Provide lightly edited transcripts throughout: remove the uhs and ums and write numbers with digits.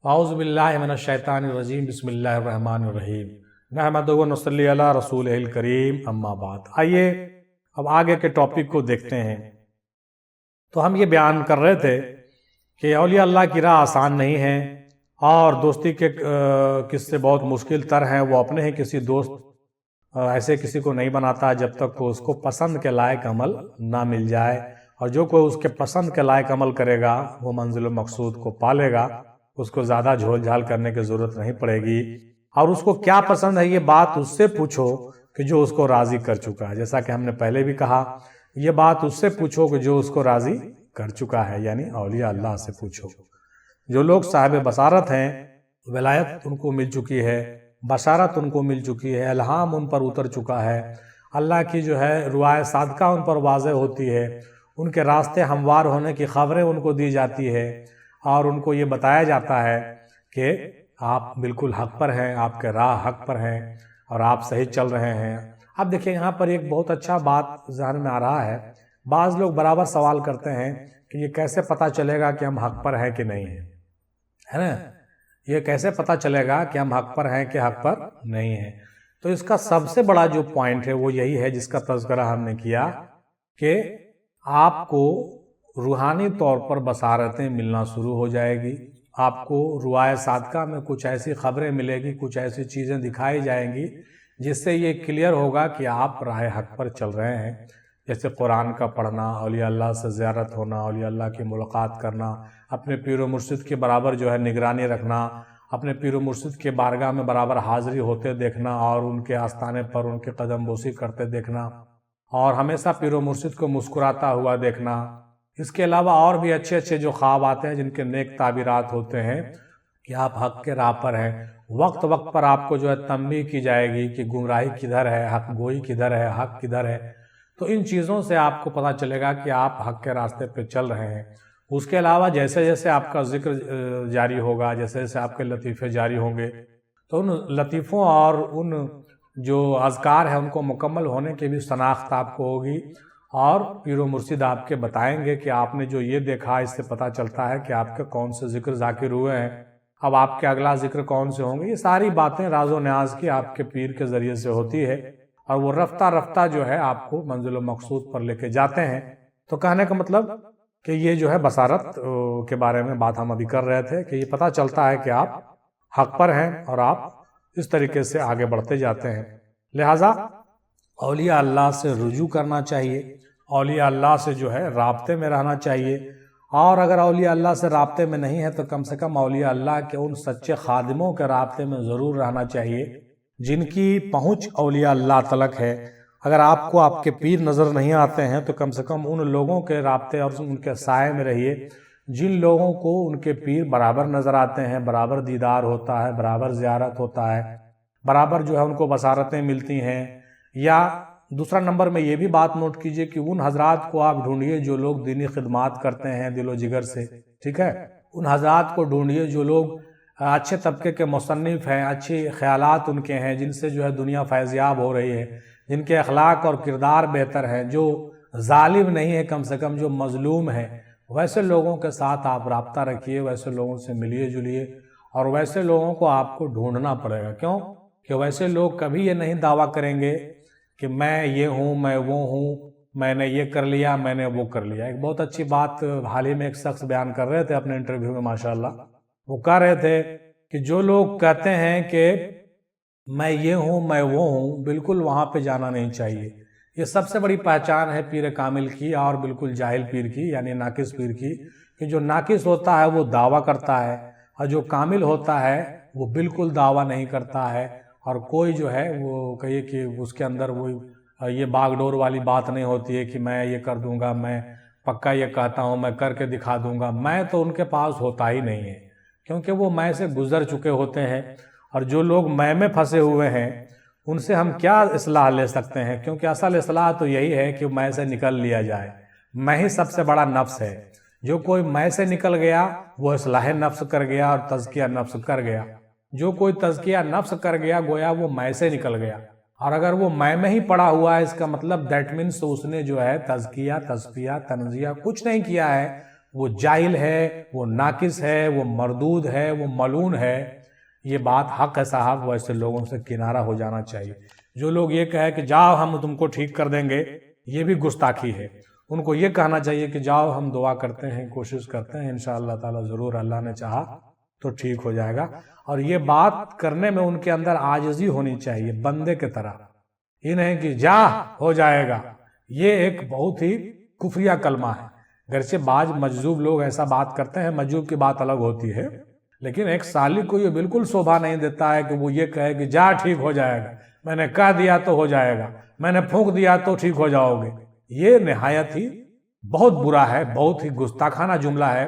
اعوذ باللہ من الشیطان الرجیم بسم اللہ الرحمن الرحیم نحمدہ و نصلی علی رسولہ الکریم اما بعد۔ آئیے اب آگے کے ٹاپک کو دیکھتے ہیں۔ تو ہم یہ بیان کر رہے تھے کہ اولیاء اللہ کی راہ آسان نہیں ہے اور دوستی کے قصے بہت مشکل تر ہیں۔ وہ اپنے ہی کسی دوست ایسے کسی کو نہیں بناتا جب تک کہ اس کو پسند کے لائق عمل نہ مل جائے، اور جو کوئی اس کے پسند کے لائق عمل کرے گا وہ منزل و مقصود کو پالے گا، اس کو زیادہ جھول جھال کرنے کی ضرورت نہیں پڑے گی۔ اور اس کو کیا پسند ہے یہ بات اس سے پوچھو کہ جو اس کو راضی کر چکا ہے۔ جیسا کہ ہم نے پہلے بھی کہا، یہ بات اس سے پوچھو کہ جو اس کو راضی کر چکا ہے، یعنی اولیاء اللہ سے پوچھو۔ جو لوگ صاحب بصارت ہیں، ولایت ان کو مل چکی ہے، بشارت ان کو مل چکی ہے، الہام ان پر اتر چکا ہے، اللہ کی جو ہے رؤیا صادقہ ان پر واضح ہوتی ہے، ان کے راستے ہموار ہونے کی خبریں ان کو دی جاتی ہے، اور ان کو یہ بتایا جاتا ہے کہ آپ بالکل حق پر ہیں، آپ کے راہ حق پر ہیں اور آپ صحیح چل رہے ہیں۔ اب دیکھیں یہاں پر ایک بہت اچھا بات ذہن میں آ رہا ہے۔ بعض لوگ برابر سوال کرتے ہیں کہ یہ کیسے پتہ چلے گا کہ ہم حق پر ہیں کہ نہیں ہیں، ہے نا؟ یہ کیسے پتہ چلے گا کہ ہم حق پر ہیں کہ حق پر نہیں ہیں؟ تو اس کا سب سے بڑا جو پوائنٹ ہے وہ یہی ہے جس کا تذکرہ ہم نے کیا کہ آپ کو روحانی طور پر بصارتیں ملنا شروع ہو جائے گی۔ آپ کو رؤیا صادقہ میں کچھ ایسی خبریں ملے گی، کچھ ایسی چیزیں دکھائی جائیں گی جس سے یہ کلیئر ہوگا کہ آپ راہ حق پر چل رہے ہیں۔ جیسے قرآن کا پڑھنا، اولیاء اللہ سے زیارت ہونا، اولیاء اللہ کی ملاقات کرنا، اپنے پیر و مرشد کے برابر جو ہے نگرانی رکھنا، اپنے پیر و مرشد کے بارگاہ میں برابر حاضری ہوتے دیکھنا اور ان کے آستانے پر ان کے قدم بوسی کرتے دیکھنا، اور ہمیشہ پیر و مرشد کو مسکراتا ہوا دیکھنا۔ اس کے علاوہ اور بھی اچھے اچھے جو خواب آتے ہیں جن کے نیک تعبیرات ہوتے ہیں کہ آپ حق کے راہ پر ہیں۔ وقت وقت پر آپ کو جو ہے تنبیہ کی جائے گی کہ گمراہی کدھر ہے، حق گوئی کدھر ہے، حق کدھر ہے۔ تو ان چیزوں سے آپ کو پتہ چلے گا کہ آپ حق کے راستے پہ چل رہے ہیں۔ اس کے علاوہ جیسے جیسے آپ کا ذکر جاری ہوگا، جیسے جیسے آپ کے لطیفے جاری ہوں گے، تو ان لطیفوں اور ان جو اذکار ہیں ان کو مکمل ہونے کی بھی شناخت آپ کو ہوگی، اور پیر و مرشد آپ کے بتائیں گے کہ آپ نے جو یہ دیکھا اس سے پتہ چلتا ہے کہ آپ کے کون سے ذکر ذاکر ہوئے ہیں، اب آپ کے اگلا ذکر کون سے ہوں گے۔ یہ ساری باتیں راز و نیاز کی آپ کے پیر کے ذریعے سے ہوتی ہے، اور وہ رفتہ رفتہ جو ہے آپ کو منزل و مقصود پر لے کے جاتے ہیں۔ تو کہنے کا مطلب کہ یہ جو ہے بصارت کے بارے میں بات ہم ابھی کر رہے تھے کہ یہ پتہ چلتا ہے کہ آپ حق پر ہیں اور آپ اس طریقے سے آگے بڑھتے جاتے ہیں۔ لہٰذا اولیاء اللہ سے رجوع کرنا چاہیے، اولیاء اللہ سے جو ہے رابطے میں رہنا چاہیے، اور اگر اولیاء اللہ سے رابطے میں نہیں ہے تو کم سے کم اولیاء اللہ کے ان سچے خادموں کے رابطے میں ضرور رہنا چاہیے جن کی پہنچ اولیاء اللہ تلک ہے۔ اگر آپ کو آپ کے پیر نظر نہیں آتے ہیں تو کم سے کم ان لوگوں کے رابطے اور ان کے سائے میں رہیے جن لوگوں کو ان کے پیر برابر نظر آتے ہیں، برابر دیدار ہوتا ہے، برابر زیارت ہوتا ہے، برابر جو ہے ان کو بصارتیں ملتی ہیں۔ یا دوسرا نمبر میں یہ بھی بات نوٹ کیجئے کہ ان حضرات کو آپ ڈھونڈیے جو لوگ دینی خدمات کرتے ہیں دل و جگر سے، ٹھیک ہے؟ ان حضرات کو ڈھونڈیے جو لوگ اچھے طبقے کے مصنف ہیں، اچھے خیالات ان کے ہیں، جن سے جو ہے دنیا فیضیاب ہو رہی ہے، جن کے اخلاق اور کردار بہتر ہیں، جو ظالم نہیں ہے، کم سے کم جو مظلوم ہے۔ ویسے لوگوں کے ساتھ آپ رابطہ رکھیے، ویسے لوگوں سے ملیے جلیے، اور ویسے لوگوں کو آپ کو ڈھونڈنا پڑے گا۔ کیوں کہ ویسے لوگ کبھی یہ نہیں دعویٰ کریں گے کہ میں یہ ہوں، میں وہ ہوں، میں نے یہ کر لیا، میں نے وہ کر لیا۔ ایک بہت اچھی بات حال ہی میں ایک شخص بیان کر رہے تھے اپنے انٹرویو میں، ماشاءاللہ وہ کہہ رہے تھے کہ جو لوگ کہتے ہیں کہ میں یہ ہوں، میں وہ ہوں، بالکل وہاں پہ جانا نہیں چاہیے۔ یہ سب سے بڑی پہچان ہے پیر کامل کی اور بالکل جاہل پیر کی، یعنی ناقص پیر کی، کہ جو ناقص ہوتا ہے وہ دعویٰ کرتا ہے، اور جو کامل ہوتا ہے وہ بالکل دعویٰ نہیں کرتا ہے، اور کوئی جو ہے وہ کہیے کہ اس کے اندر وہ یہ باغ ڈور والی بات نہیں ہوتی ہے کہ میں یہ کر دوں گا، میں پکا یہ کہتا ہوں، میں کر کے دکھا دوں گا۔ میں تو ان کے پاس ہوتا ہی نہیں ہے، کیونکہ وہ میں سے گزر چکے ہوتے ہیں، اور جو لوگ میں پھنسے ہوئے ہیں ان سے ہم کیا اصلاح لے سکتے ہیں؟ کیونکہ اصل اصلاح تو یہی ہے کہ میں سے نکل لیا جائے۔ میں ہی سب سے بڑا نفس ہے۔ جو کوئی میں سے نکل گیا وہ اصلاح نفس کر گیا اور تزکیہ نفس کر گیا۔ جو کوئی تزکیہ نفس کر گیا گویا وہ میں سے نکل گیا، اور اگر وہ میں ہی پڑا ہوا ہے اس کا مطلب دیٹ مینس اس نے جو ہے تزکیہ، تصفیہ، تنزیہ کچھ نہیں کیا ہے، وہ جاہل ہے، وہ ناقص ہے، وہ مردود ہے، وہ ملعون ہے، یہ بات حق ہے صاحب. ویسے لوگوں سے کنارہ ہو جانا چاہیے. جو لوگ یہ کہے کہ جاؤ ہم تم کو ٹھیک کر دیں گے، یہ بھی گستاخی ہے. ان کو یہ کہنا چاہیے کہ جاؤ ہم دعا کرتے ہیں، کوشش کرتے ہیں، انشاءاللہ تعالی ضرور اللہ نے چاہا تو ٹھیک ہو جائے گا. اور یہ بات کرنے میں ان کے اندر عاجزی ہونی چاہیے بندے کی طرح. یہ نہیں کہ جا ہو جائے گا. یہ ایک بہت ہی کفریہ کلمہ ہے. گرچہ بعض مجذوب لوگ ایسا بات کرتے ہیں، مجذوب کی بات الگ ہوتی ہے، لیکن ایک سالک کو یہ بالکل شوبھا نہیں دیتا ہے کہ وہ یہ کہے کہ جا ٹھیک ہو جائے گا، میں نے کہہ دیا تو ہو جائے گا، میں نے پھونک دیا تو ٹھیک ہو جاؤ گے. یہ نہایت ہی بہت برا ہے، بہت ہی گستاخانہ جملہ ہے،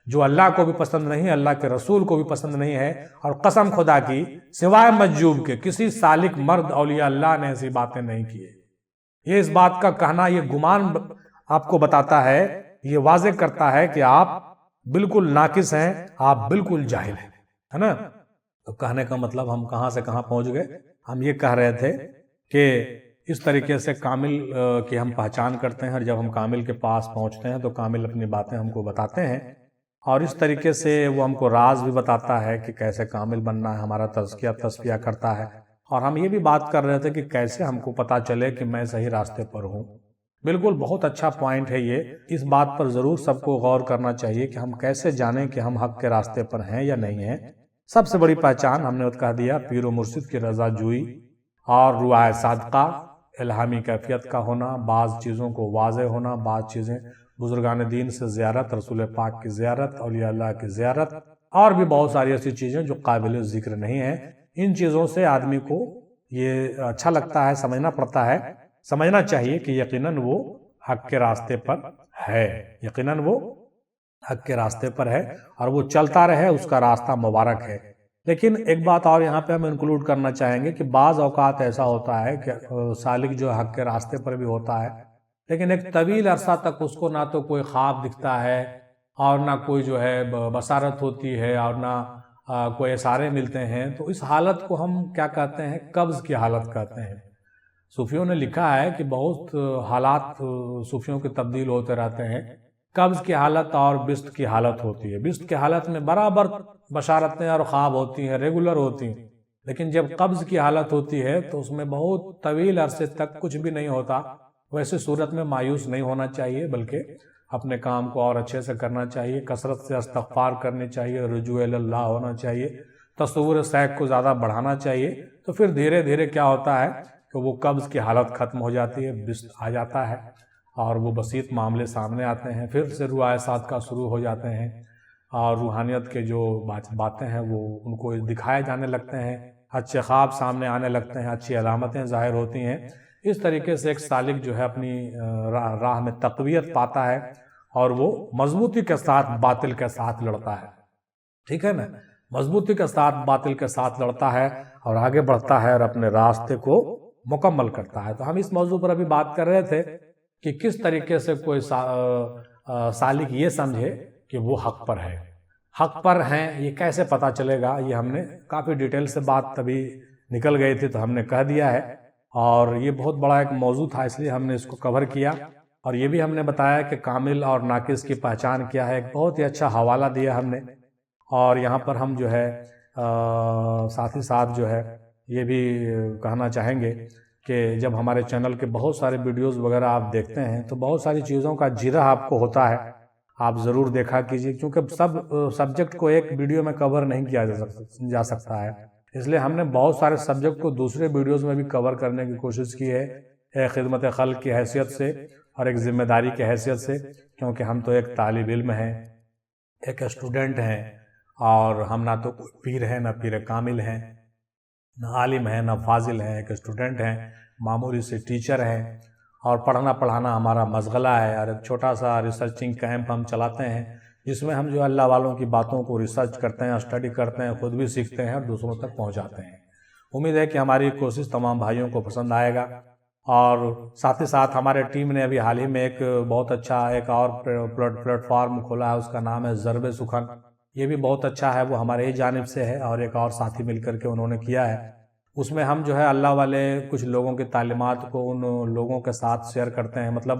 جو اللہ کو بھی پسند نہیں، اللہ کے رسول کو بھی پسند نہیں ہے. اور قسم خدا کی سوائے مجذوب کے کسی سالک مرد اولیاء اللہ نے ایسی باتیں نہیں کی ہے. یہ اس بات کا کہنا، یہ گمان آپ کو بتاتا ہے، یہ واضح کرتا ہے کہ آپ بالکل ناقص ہیں، آپ بالکل جاہل ہیں، ہے نا. تو کہنے کا مطلب ہم کہاں سے کہاں پہنچ گئے. ہم یہ کہہ رہے تھے کہ اس طریقے سے کامل کی ہم پہچان کرتے ہیں، اور جب ہم کامل کے پاس پہنچتے ہیں تو کامل اپنی باتیں ہم کو بتاتے ہیں، اور اس طریقے سے وہ ہم کو راز بھی بتاتا ہے کہ کیسے کامل بننا ہے. ہمارا تصفیہ کرتا ہے. اور ہم یہ بھی بات کر رہے تھے کہ کیسے ہم کو پتا چلے کہ میں صحیح راستے پر ہوں. بالکل بہت اچھا پوائنٹ ہے یہ. اس بات پر ضرور سب کو غور کرنا چاہیے کہ ہم کیسے جانیں کہ ہم حق کے راستے پر ہیں یا نہیں ہیں. سب سے بڑی پہچان ہم نے کہہ دیا، پیر و مرشد کی رضا جوئی اور رعایہ صادقہ، الہامی کیفیت کا ہونا، بعض چیزوں کو واضح ہونا، بعض چیزیں بزرگان دین سے زیارت، رسول پاک کی زیارت، اولیاء اللہ کی زیارت، اور بھی بہت ساری ایسی چیزیں جو قابل ذکر نہیں ہیں. ان چیزوں سے آدمی کو یہ اچھا لگتا ہے، سمجھنا پڑتا ہے، سمجھنا چاہیے کہ یقیناً وہ حق کے راستے پر ہے، یقیناً وہ حق کے راستے پر ہے، اور وہ چلتا رہے، اس کا راستہ مبارک ہے. لیکن ایک بات اور یہاں پہ ہم انکلوڈ کرنا چاہیں گے کہ بعض اوقات ایسا ہوتا ہے کہ سالک جو حق کے راستے پر بھی ہوتا ہے، لیکن ایک طویل عرصہ تک اس کو نہ تو کوئی خواب دکھتا ہے، اور نہ کوئی جو ہے بصارت ہوتی ہے، اور نہ کوئی اشارے ملتے ہیں. تو اس حالت کو ہم کیا کہتے ہیں؟ قبض کی حالت کہتے ہیں. صوفیوں نے لکھا ہے کہ بہت حالات صوفیوں کے تبدیل ہوتے رہتے ہیں. قبض کی حالت اور بست کی حالت ہوتی ہے. بست کی حالت میں برابر بشارتیں اور خواب ہوتی ہیں، ریگولر ہوتی ہیں. لیکن جب قبض کی حالت ہوتی ہے تو اس میں بہت طویل عرصے تک کچھ بھی نہیں ہوتا. ویسے صورت میں مایوس نہیں ہونا چاہیے، بلکہ اپنے کام کو اور اچھے سے کرنا چاہیے، کثرت سے استغفار کرنی چاہیے، رجوع اللہ ہونا چاہیے، تصور سیک کو زیادہ بڑھانا چاہیے. تو پھر دھیرے دھیرے کیا ہوتا ہے کہ وہ قبض کی حالت ختم ہو جاتی ہے، بست آ جاتا ہے، اور وہ بسیط معاملے سامنے آتے ہیں. پھر سے رعایہ صادقہ شروع ہو جاتے ہیں، اور روحانیت کے جو باتیں ہیں وہ ان کو دکھائے جانے لگتے ہیں، اچھے خواب سامنے آنے لگتے ہیں، اچھی علامتیں ظاہر ہوتی ہیں. اس طریقے سے ایک سالک جو ہے اپنی راہ میں تقویت پاتا ہے، اور وہ مضبوطی کے ساتھ باطل کے ساتھ لڑتا ہے. ٹھیک ہے نا؟ مضبوطی کے ساتھ باطل کے ساتھ لڑتا ہے، اور آگے بڑھتا ہے، اور اپنے راستے کو مکمل کرتا ہے. تو ہم اس موضوع پر ابھی بات کر رہے تھے کہ کس طریقے سے کوئی سالک یہ سمجھے کہ وہ حق پر ہے. حق پر ہیں یہ کیسے پتا چلے گا؟ یہ ہم نے کافی ڈیٹیل سے بات تبھی نکل گئی تھی، تو ہم نے کہہ دیا ہے. اور یہ بہت بڑا ایک موضوع تھا، اس لیے ہم نے اس کو کور کیا. اور یہ بھی ہم نے بتایا کہ کامل اور ناقص کی پہچان کیا ہے. ایک بہت ہی اچھا حوالہ دیا ہم نے. اور یہاں پر ہم جو ہے ساتھ ہی ساتھ جو ہے یہ بھی کہنا چاہیں گے کہ جب ہمارے چینل کے بہت سارے ویڈیوز وغیرہ آپ دیکھتے ہیں تو بہت ساری چیزوں کا جرح آپ کو ہوتا ہے. آپ ضرور دیکھا کیجیے، کیونکہ سب سبجیکٹ کو ایک ویڈیو میں کور نہیں کیا جا سکتا ہے. اس لیے ہم نے بہت سارے سبجیکٹ کو دوسرے ویڈیوز میں بھی کور کرنے کی کوشش کی ہے، ایک خدمت خلق کی حیثیت سے اور ایک ذمہ داری کی حیثیت سے. کیونکہ ہم تو ایک طالب علم ہیں، ایک اسٹوڈنٹ ہیں، اور ہم نہ تو کوئی پیر ہیں، نہ پیر کامل ہیں، نہ عالم ہیں، نہ فاضل ہیں. ایک اسٹوڈنٹ ہیں، معمولی سے ٹیچر ہیں، اور پڑھنا پڑھانا ہمارا مشغلہ ہے. اور ایک چھوٹا سا ریسرچنگ کیمپ ہم چلاتے ہیں، جس میں ہم جو اللہ والوں کی باتوں کو ریسرچ کرتے ہیں، اسٹڈی کرتے ہیں، خود بھی سیکھتے ہیں اور دوسروں تک پہنچاتے ہیں. امید ہے کہ ہماری کوشش تمام بھائیوں کو پسند آئے گا. اور ساتھ ہی ساتھ ہمارے ٹیم نے ابھی حال ہی میں ایک بہت اچھا ایک اور پلیٹ فارم کھولا ہے، اس کا نام ہے ضرب سخن. یہ بھی بہت اچھا ہے، وہ ہمارے ہی جانب سے ہے، اور ایک اور ساتھی مل کر کے انہوں نے کیا ہے. اس میں ہم جو ہے اللہ والے کچھ لوگوں کی تعلیمات کو ان لوگوں کے ساتھ شیئر کرتے ہیں. مطلب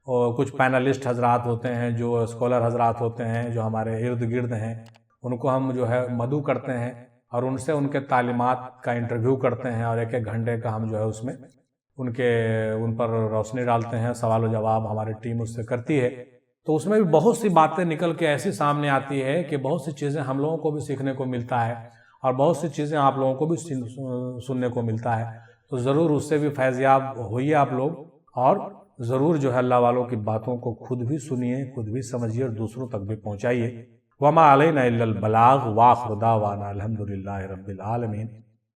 اور کچھ پینلسٹ حضرات ہوتے ہیں، جو اسکالر حضرات ہوتے ہیں، جو ہمارے ارد گرد ہیں، ان کو ہم جو ہے مدعو کرتے ہیں اور ان سے ان کے تعلیمات کا انٹرویو کرتے ہیں، اور 1-1 گھنٹے کا ہم جو ہے اس میں ان پر روشنی ڈالتے ہیں، سوال و جواب ہماری ٹیم اس سے کرتی ہے۔ تو اس میں بھی بہت سی باتیں نکل کے ایسی سامنے آتی ہے کہ بہت سی چیزیں ہم لوگوں کو بھی سیکھنے کو ملتا ہے اور بہت سی چیزیں آپ لوگوں کو بھی سننے کو ملتا ہے۔ تو ضرور اس سے بھی فیض یاب ہوئیے آپ لوگ، اور ضرور جو ہے اللہ والوں کی باتوں کو خود بھی سنیے، خود بھی سمجھیے اور دوسروں تک بھی پہنچائیے۔ وما علینا الا البلاغ وآخر دعوانا الحمدللہ رب العالمین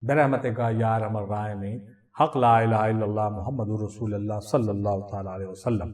برحمتک یا ارحم الراحمین۔ حق لا الہ الا اللہ محمد رسول اللہ صلی اللہ تعالی علیہ وسلم۔